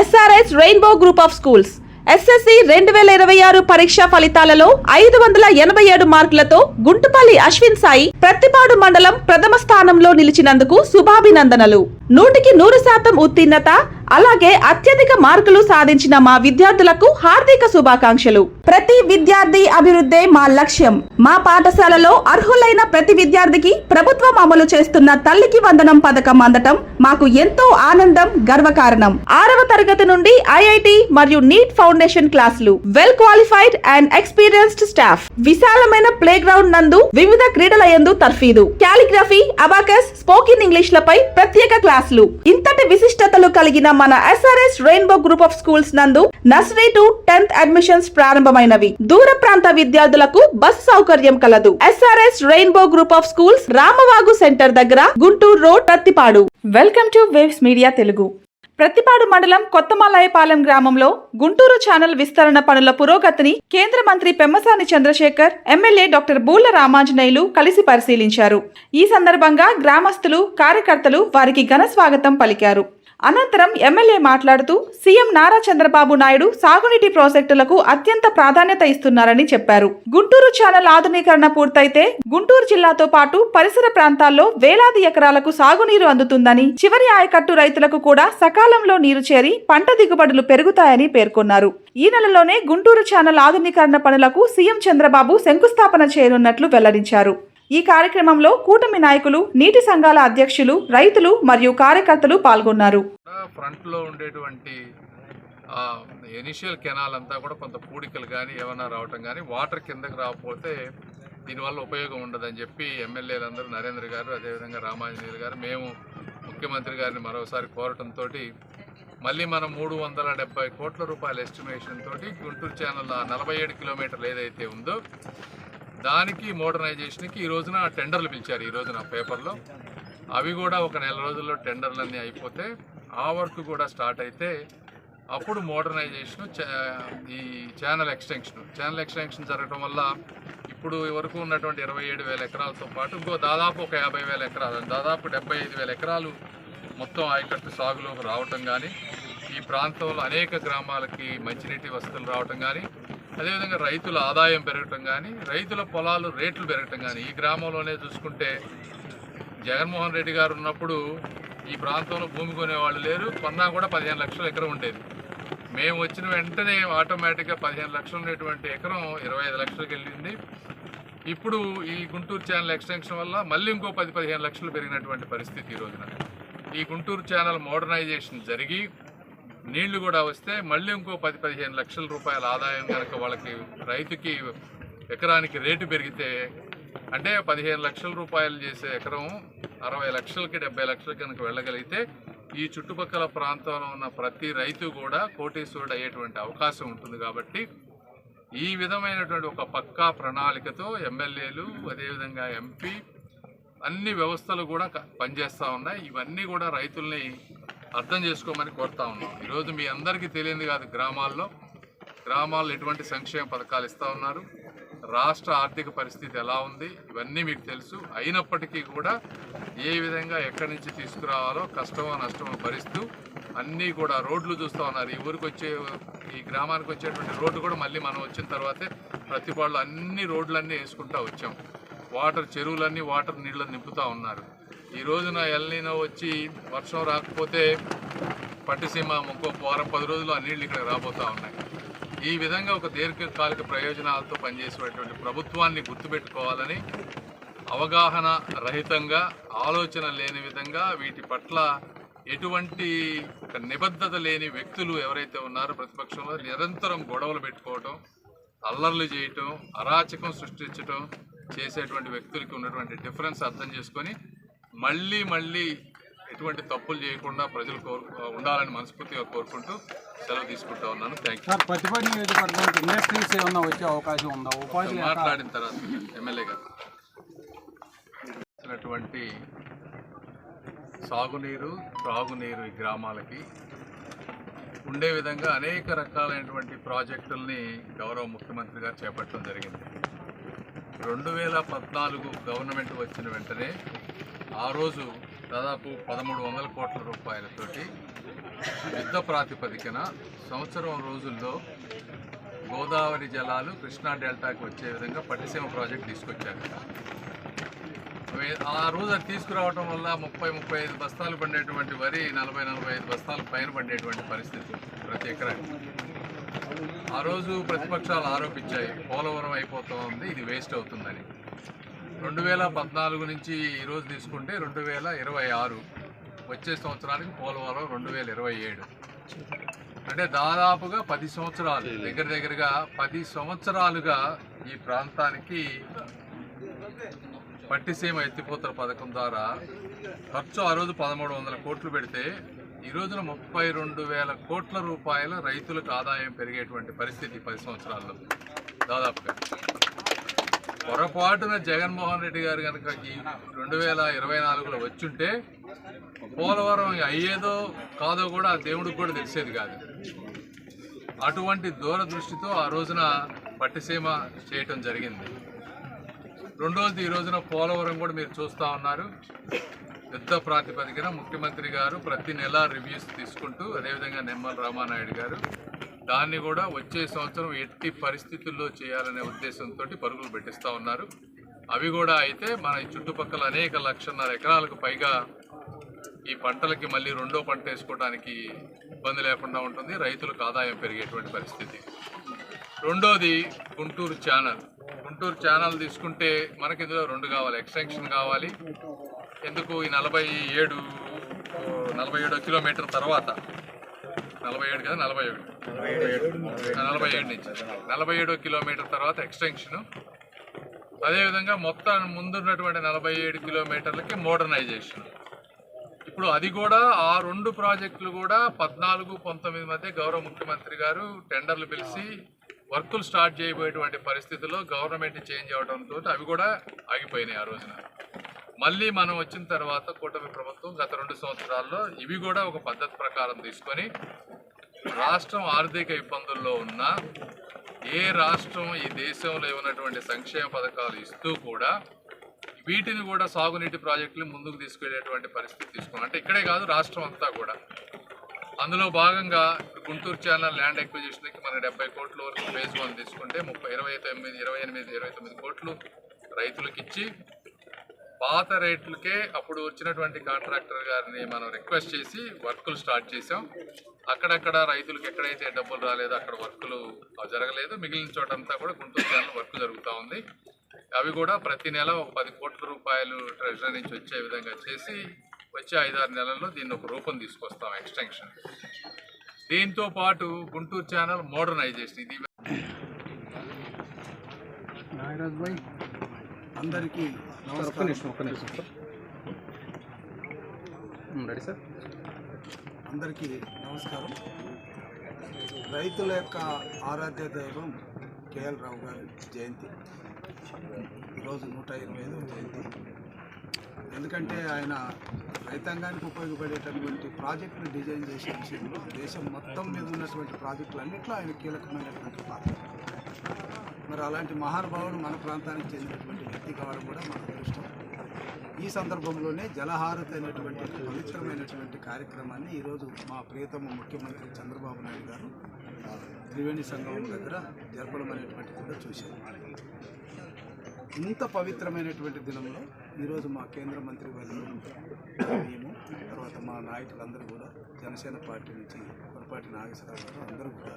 SRS Rainbow Group of Schools SSC 2026 పరీక్ష ఫలితాలలో 587 మార్కులతో గుంటుపల్లి అశ్విన్ సాయి ప్రతిపాడు మండలం ప్రథమ స్థానంలో నిలిచినందుకు శుభాభినందనలు. 100% ఉత్తీర్ణత అలాగే అత్యధిక మార్కులు సాధించిన మా విద్యార్థులకు హార్దిక శుభాకాంక్షలు. ప్రతి విద్యార్థి అభివృద్ధే మా లక్ష్యం. మా పాఠశాలలో అర్హులైన ప్రతి విద్యార్థికి ప్రభుత్వం అమలు చేస్తున్న తల్లికి వందనం పథకం అందటం మాకు ఎంతో ఆనందం, గర్వకారణం. 6వ తరగతి నుండి IIT మరియు నీట్ ఫౌండేషన్ క్లాసులు, well qualified and experienced staff, విశాలమైన ప్లే గ్రౌండ్ నందు వివిధ క్రీడల యందు తర్ఫీదు, కాలిగ్రఫీ, అబాకస్, స్పోకెన్ ఇంగ్లీష్ లపై ప్రత్యేక క్లాసులు. ఇంతటి విశిష్టతలు కలిగిన మన SRS rainbow group of schools నందు నర్సరీ టు 10th అడ్మిషన్స్ ప్రారంభమైనవి. దూర ప్రాంత విద్యార్థులకు బస్ సౌకర్యం కలదు. SRS rainbow group of schools Ramavagu center దగ్గర, Guntur road, Prathipadu. Welcome to waves media Telugu. Prathipadu మండలం కొత్తమలాయపాలెం గ్రామంలో గుంటూరు ఛానల్ విస్తరణ పనుల పురోగతిని కేంద్ర మంత్రి పెమ్మసాని చంద్రశేఖర్, ఎమ్మెల్యే డాక్టర్ బూళ్ల రామాంజనేయులు కలిసి పరిశీలించారు. ఈ సందర్భంగా గ్రామస్తులు, కార్యకర్తలు వారికి ఘన స్వాగతం పలికారు. అనంతరం ఎమ్మెల్యే మాట్లాడుతూ సీఎం నారా చంద్రబాబు నాయుడు సాగునీటి ప్రాజెక్టులకు అత్యంత ప్రాధాన్యత ఇస్తున్నారని చెప్పారు. గుంటూరు ఛానల్ ఆధునీకరణ పూర్తయితే గుంటూరు జిల్లాతో పాటు పరిసర ప్రాంతాల్లో వేలాది ఎకరాలకు సాగునీరు అందుతుందని, చివరి ఆయకట్టు రైతులకు కూడా సకాలంలో నీరు చేరి పంట దిగుబడులు పెరుగుతాయని పేర్కొన్నారు. ఈ నెలలోనే గుంటూరు ఛానల్ ఆధునీకరణ పనులకు సీఎం చంద్రబాబు శంకుస్థాపన చేయనున్నట్లు వెల్లడించారు. ఈ కార్యక్రమంలో కూటమి నాయకులు, నీటి సంఘాల అధ్యక్షులు, రైతులు మరియు కార్యకర్తలు పాల్గొన్నారు. ఫ్రంట్ లో ఉండేటువంటి ఇనిషియల్ కెనాల్ అంతా కూడా కొంత పూడికలు కానీ ఏమైనా రావటం కానీ, వాటర్ కిందకి రాకపోతే దీనివల్ల ఉపయోగం ఉండదని చెప్పి ఎమ్మెల్యేలందరూ నరేంద్ర గారు, అదేవిధంగా రామాంజనేయులు గారు, మేము ముఖ్యమంత్రి గారిని మరోసారి కోరటంతో మళ్ళీ మనం 370 కోట్ల రూపాయల ఎస్టిమేషన్ తోటి గుంటూరు ఛానల్ 47 కిలోమీటర్లు ఏదైతే ఉందో దానికి మోడర్నైజేషన్కి ఈ రోజున టెండర్లు పిలిచారు. ఈ రోజున పేపర్లో అవి కూడా ఒక నెల రోజుల్లో టెండర్లన్నీ అయిపోతే ఆ వర్క్ కూడా స్టార్ట్ అయితే అప్పుడు మోడర్నైజేషన్, ఈ ఛానల్ ఎక్స్టెన్షన్ జరగడం వల్ల ఇప్పుడు వరకు ఉన్నటువంటి 27,000 ఎకరాలతో పాటు ఇంకో దాదాపు ఒక 50,000 ఎకరాలు, దాదాపు 75,000 ఎకరాలు మొత్తం ఆయకట్టు సాగులోకి రావటం కానీ, ఈ ప్రాంతంలో అనేక గ్రామాలకి మంచినీటి వసతులు రావటం కానీ, అదేవిధంగా రైతుల ఆదాయం పెరగటం కానీ, రైతుల పొలాలు రేట్లు పెరగటం కానీ. ఈ గ్రామంలోనే చూసుకుంటే జగన్మోహన్ రెడ్డి గారు ఉన్నప్పుడు ఈ ప్రాంతంలో భూమి కొనేవాళ్ళు లేరు, కొన్నా కూడా 15 లక్షల ఎకరం ఉండేది. మేము వచ్చిన వెంటనే ఆటోమేటిక్గా 15 లక్షలు ఉండేటువంటి ఎకరం 25 లక్షలకు వెళ్ళింది. ఇప్పుడు ఈ గుంటూరు ఛానల్ ఎక్స్టెన్షన్ వల్ల మళ్ళీ ఇంకో 10-15 లక్షలు పెరిగినటువంటి పరిస్థితి ఈ రోజున. ఈ గుంటూరు ఛానల్ మోడర్నైజేషన్ జరిగి నీళ్లు కూడా వస్తే మళ్ళీ ఇంకో 10-15 లక్షల రూపాయల ఆదాయం కనుక వాళ్ళకి, రైతుకి ఎకరానికి రేటు పెరిగితే, అంటే 15 లక్షల రూపాయలు చేసే ఎకరం 60 లక్షలకి 70 లక్షలకి కనుక వెళ్ళగలిగితే ఈ చుట్టుపక్కల ప్రాంతంలో ఉన్న ప్రతి రైతు కూడా కోటీశ్వరుడు అయ్యేటువంటి అవకాశం ఉంటుంది. కాబట్టి ఈ విధమైనటువంటి ఒక పక్కా ప్రణాళికతో ఎమ్మెల్యేలు, అదేవిధంగా ఎంపీ, అన్ని వ్యవస్థలు కూడా పనిచేస్తూ ఉన్నాయి. ఇవన్నీ కూడా రైతుల్ని అర్థం చేసుకోమని కోరుతా ఉన్నాం. ఈరోజు మీ అందరికీ తెలియదు కాదు, గ్రామాల్లో ఎటువంటి సంక్షేమ పథకాలు ఇస్తూ ఉన్నారు, రాష్ట్ర ఆర్థిక పరిస్థితి ఎలా ఉంది, ఇవన్నీ మీకు తెలుసు. అయినప్పటికీ కూడా ఏ విధంగా ఎక్కడి నుంచి తీసుకురావాలో కష్టమో నష్టమో భరిస్తూ అన్నీ కూడా రోడ్లు చూస్తూ ఉన్నారు. ఈ గ్రామానికి వచ్చేటువంటి రోడ్డు కూడా మళ్ళీ మనం వచ్చిన తర్వాతే ప్రతిపాడులో అన్ని రోడ్లన్నీ వేసుకుంటూ వచ్చాం. చెరువులన్నీ వాటర్ నీళ్ళని నింపుతూ ఉన్నారు. ఈ రోజున ఎల్నినో వచ్చి వర్షం రాకపోతే పట్టిసీమ ఇంకో వారం 10 రోజులు ఆ నీళ్ళు ఇక్కడ రాబోతూ ఉన్నాయి. ఈ విధంగా ఒక దీర్ఘకాలిక ప్రయోజనాలతో పనిచేసేటువంటి ప్రభుత్వాన్ని గుర్తుపెట్టుకోవాలని, అవగాహన రహితంగా, ఆలోచన లేని విధంగా, వీటి పట్ల ఎటువంటి ఒక నిబద్ధత లేని వ్యక్తులు ఎవరైతే ఉన్నారో ప్రతిపక్షంలో నిరంతరం గొడవలు పెట్టుకోవటం, అల్లర్లు చేయటం, అరాచకం సృష్టించటం చేసేటువంటి వ్యక్తులకి ఉన్నటువంటి డిఫరెన్స్ అర్థం చేసుకొని మళ్ళీ ఎటువంటి తప్పులు చేయకుండా ప్రజలు ఉండాలని మనస్ఫూర్తిగా కోరుకుంటూ సెలవు తీసుకుంటా ఉన్నాను. Thank you. ప్రతిపాడు నియోజకవర్గానికి ఇండస్ట్రీస్ ఏమన్నా వచ్చే అవకాశం ఉందా? ఉపాధి మాట్లాడిన తర్వాత ఎమ్మెల్యే గారు సాగునీరు, త్రాగునీరు ఈ గ్రామాలకి ఉండే విధంగా అనేక రకాలైనటువంటి ప్రాజెక్టుల్ని గౌరవ ముఖ్యమంత్రి గారు చేపట్టడం జరిగింది. 2014 గవర్నమెంట్ వచ్చిన వెంటనే ఆ రోజు దాదాపు 1300 కోట్ల రూపాయలతోటి యుద్ధ ప్రాతిపదికన సంవత్సరం రోజుల్లో గోదావరి జలాలు కృష్ణా డెల్టాకి వచ్చే విధంగా పట్టిసీమ ప్రాజెక్ట్ తీసుకొచ్చారు. ఆ రోజు అది తీసుకురావడం వల్ల 30-35 బస్తాలు పండేటువంటి వరి 40-45 బస్తాలు పైన పండేటువంటి పరిస్థితి ప్రతి ఎకరానికి. ఆ రోజు ప్రతిపక్షాలు ఆరోపించాయి పోలవరం అయిపోతూ ఉంది, ఇది వేస్ట్ అవుతుందని. 2014 నుంచి ఈరోజు తీసుకుంటే 2026 వచ్చే సంవత్సరానికి పోలవరం 2027, అంటే దాదాపుగా 10 సంవత్సరాలు, దగ్గరగా 10 సంవత్సరాలుగా ఈ ప్రాంతానికి పట్టిసీమ ఎత్తిపోతల పథకం ద్వారా ఖర్చు ఆ రోజు 1300 కోట్లు పెడితే ఈ రోజున 32,000 కోట్ల రూపాయల రైతులకు ఆదాయం పెరిగేటువంటి పరిస్థితి 10 సంవత్సరాల్లో దాదాపుగా. పొరపాటున జగన్మోహన్ రెడ్డి గారు కనుక ఈ 2024లో వచ్చుంటే పోలవరం అయ్యేదో కాదో కూడా దేవుడికి కూడా తెలిసేది కాదు. అటువంటి దూరదృష్టితో ఆ రోజున పట్టిసీమ చేయటం జరిగింది. రెండోది, ఈ రోజున పోలవరం కూడా మీరు చూస్తూ ఉన్నారు. యుద్ధ ప్రాతిపదికన ముఖ్యమంత్రి గారు ప్రతి నెల రివ్యూస్ తీసుకుంటూ, అదేవిధంగా నిమ్మల రామానాయుడు గారు దాన్ని కూడా వచ్చే సంవత్సరం ఎట్టి పరిస్థితుల్లో చేయాలనే ఉద్దేశంతో పరుగులు పెట్టిస్తూ ఉన్నారు. అవి కూడా అయితే మన చుట్టుపక్కల అనేక 1,50,000 ఎకరాలకు పైగా ఈ పంటలకి మళ్ళీ రెండో పంట వేసుకోవడానికి ఇబ్బంది లేకుండా ఉంటుంది, రైతులకు ఆదాయం పెరిగేటువంటి పరిస్థితి. రెండోది గుంటూరు ఛానల్ తీసుకుంటే మనకి ఇందులో 2 కావాలి, ఎక్స్టెన్షన్ కావాలి. ఎందుకు ఈ 47 కిలోమీటర్ తర్వాత 47 కదా 47 నుంచి 47 కిలోమీటర్ తర్వాత ఎక్స్టెన్షను, అదేవిధంగా మొత్తం ముందున్నటువంటి 47 కిలోమీటర్లకి మోడర్నైజేషన్. ఇప్పుడు అది కూడా ఆ 2 ప్రాజెక్టులు కూడా 14-19 మధ్య గౌరవ ముఖ్యమంత్రి గారు టెండర్లు పిలిచి వర్కులు స్టార్ట్ చేయబోయేటువంటి పరిస్థితుల్లో గవర్నమెంట్ చేంజ్ అవడంతో అవి కూడా ఆగిపోయినాయి. ఆ రోజున మళ్ళీ మనం వచ్చిన తర్వాత కూటమి ప్రభుత్వం గత 2 సంవత్సరాల్లో ఇవి కూడా ఒక పద్ధతి ప్రకారం తీసుకొని రాష్ట్రం ఆర్థిక ఇబ్బందుల్లో ఉన్న ఏ రాష్ట్రం ఈ దేశంలో ఉన్నటువంటి సంక్షేమ పథకాలు ఇస్తూ కూడా వీటిని కూడా సాగునీటి ప్రాజెక్టులు ముందుకు తీసుకెళ్లేటువంటి పరిస్థితి తీసుకున్నాం. అంటే ఇక్కడే కాదు, రాష్ట్రం అంతా కూడా. అందులో భాగంగా గుంటూరు ఛానల్ ల్యాండ్ ఎక్విజిషన్కి మన 70 కోట్ల వరకు ఫేజ్ 1 తీసుకుంటే 28-29 కోట్లు రైతులకు ఇచ్చి పాత రేట్లకే అప్పుడు వచ్చినటువంటి కాంట్రాక్టర్ గారిని మనం రిక్వెస్ట్ చేసి వర్కులు స్టార్ట్ చేసాం. అక్కడక్కడ రైతులకు ఎక్కడైతే డబ్బులు రాలేదో అక్కడ వర్కులు జరగలేదు, మిగిలిన చోటంతా కూడా గుంటూరు ఛానల్ వర్క్ జరుగుతూ ఉంది. అవి కూడా ప్రతి నెల ఒక 10 కోట్ల రూపాయలు ట్రెజరీ నుంచి వచ్చే విధంగా చేసి వచ్చే 5-6 నెలల్లో దీన్ని ఒక రూపం తీసుకొస్తాం, ఎక్స్టెన్షన్. దీంతో పాటు గుంటూరు ఛానల్ మోడర్నైజేషన్. ఇది నాగరాజ్ భాయ్ అందరికీ ఒక్క నిమిషం సార్. Ready sir. అందరికీ నమస్కారం. రైతుల యొక్క ఆరాధ్య దైవం కేఎల్ రావు గారి జయంతి ఈరోజు 125వ జయంతి. ఎందుకంటే ఆయన రైతాంగానికి ఉపయోగపడేటటువంటి ప్రాజెక్టులు డిజైన్ చేసే విషయంలో దేశం మొత్తం మీద ఉన్నటువంటి ప్రాజెక్టులన్నింటిలో ఆయన కీలకమైనటువంటి పాత్ర. మరి అలాంటి మహానుభావుడు మన ప్రాంతానికి చెందినటువంటి వ్యక్తి కావడం కూడా మన అదృష్టం. ఈ సందర్భంలోనే జలహారతి అనేటువంటి పవిత్రమైనటువంటి కార్యక్రమాన్ని ఈరోజు మా ప్రియతమ ముఖ్యమంత్రి చంద్రబాబు నాయుడు గారు త్రివేణి సంగమం దగ్గర జరపడం అనేటువంటిది కూడా చూశారు. ఇంత పవిత్రమైనటువంటి దినంలో ఈరోజు మా కేంద్ర మంత్రి వర్యులు మేము, తర్వాత మా నాయకులందరూ కూడా, జనసేన పార్టీ నుంచి పొరపాటి నాగేశ్వరరావు గారు అందరూ కూడా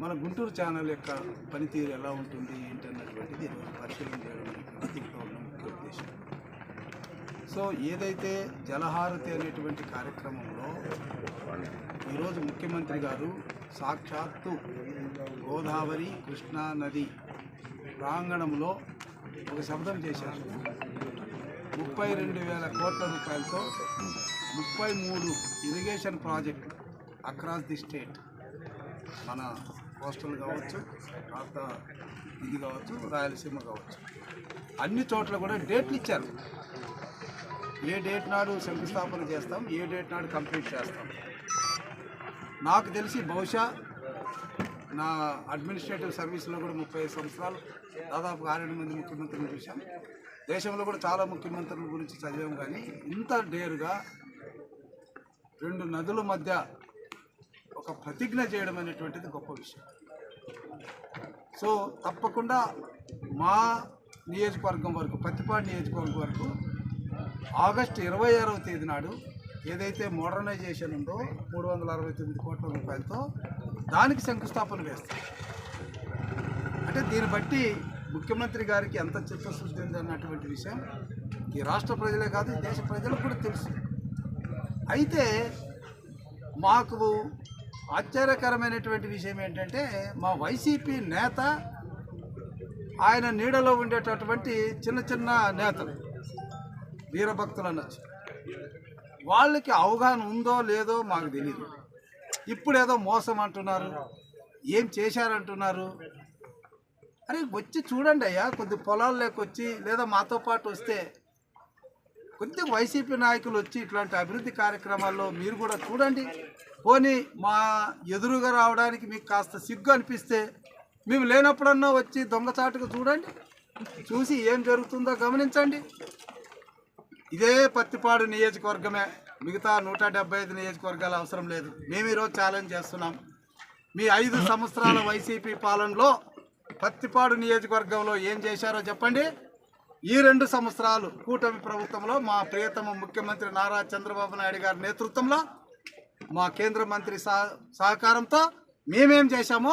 మన గుంటూరు ఛానల్ యొక్క పనితీరు ఎలా ఉంటుంది ఏంటి అన్నటువంటిది ఈరోజు పరిశీలన చేయడం అనేటువంటి దీంట్లో ఉన్న ముఖ్య ఉద్దేశం. సో ఏదైతే జలహారతి అనేటువంటి కార్యక్రమంలో ఈరోజు ముఖ్యమంత్రి గారు సాక్షాత్తు గోదావరి కృష్ణా నది ప్రాంగణంలో ఒక శబ్దం చేశారు. 32,000 కోట్ల రూపాయలతో 33 irrigation project across the state, మన కోస్టల్ కావచ్చు, పాత ఇది కావచ్చు, రాయలసీమ కావచ్చు, అన్ని చోట్ల కూడా డేట్లు ఇచ్చారు. ఏ డేట్ నాడు శంకుస్థాపన చేస్తాం, ఏ డేట్ నాడు కంప్లీట్ చేస్తాం. నాకు తెలిసి బహుశా నా అడ్మినిస్ట్రేటివ్ సర్వీస్లో కూడా 35 సంవత్సరాలు దాదాపు 6 మంది ముఖ్యమంత్రులను చూశాం. దేశంలో కూడా చాలా ముఖ్యమంత్రుల గురించి చదివాం. కానీ ఇంత డేరుగా 2 నదుల మధ్య ఒక ప్రతిజ్ఞ చేయడం అనేటువంటిది గొప్ప విషయం. సో తప్పకుండా మా నియోజకవర్గం వరకు, పత్తిపాడు నియోజకవర్గం వరకు ఆగస్టు 26వ తేదీ నాడు ఏదైతే మోడర్నైజేషన్ ఉందో 369 కోట్ల రూపాయలతో దానికి శంకుస్థాపన వేస్తాం. అంటే దీన్ని బట్టి ముఖ్యమంత్రి గారికి ఎంత చిత్తశుద్ధి ఉంది అన్నటువంటి విషయం ఈ రాష్ట్ర ప్రజలే కాదు, ఈ దేశ ప్రజలకు కూడా తెలుసు. అయితే మాకు ఆశ్చర్యకరమైనటువంటి విషయం ఏంటంటే మా వైసీపీ నేత, ఆయన నీడలో ఉండేటటువంటి చిన్న చిన్న నేతలు, వీరభక్తులు అనొచ్చు, వాళ్ళకి అవగాహన ఉందో లేదో మాకు తెలియదు. ఇప్పుడేదో మోసం అంటున్నారు, ఏం చేశారంటున్నారు. అరే వచ్చి చూడండి అయ్యా, కొద్ది పొలాల్లోకి వచ్చి లేదా మాతో పాటు వస్తే కొద్దిగా వైసీపీ నాయకులు వచ్చి ఇట్లాంటి అభివృద్ధి కార్యక్రమాల్లో మీరు కూడా చూడండి. పోనీ మా ఎదురుగా రావడానికి మీకు కాస్త సిగ్గు అనిపిస్తే మేము లేనప్పుడన్నా వచ్చి దొంగచాటుగా చూడండి, చూసి ఏం జరుగుతుందో గమనించండి. ఇదే పత్తిపాడు నియోజకవర్గమే, మిగతా 175 నియోజకవర్గాలు అవసరం లేదు. మేము ఈరోజు ఛాలెంజ్ చేస్తున్నాం. మీ 5 సంవత్సరాల వైసీపీ పాలనలో పత్తిపాడు నియోజకవర్గంలో ఏం చేశారో చెప్పండి. ఈ 2 సంవత్సరాలు కూటమి ప్రభుత్వంలో మా ప్రియతమ ముఖ్యమంత్రి నారా చంద్రబాబు నాయుడు గారి నేతృత్వంలో మా కేంద్ర మంత్రి సహకారంతో మేమేం చేశామో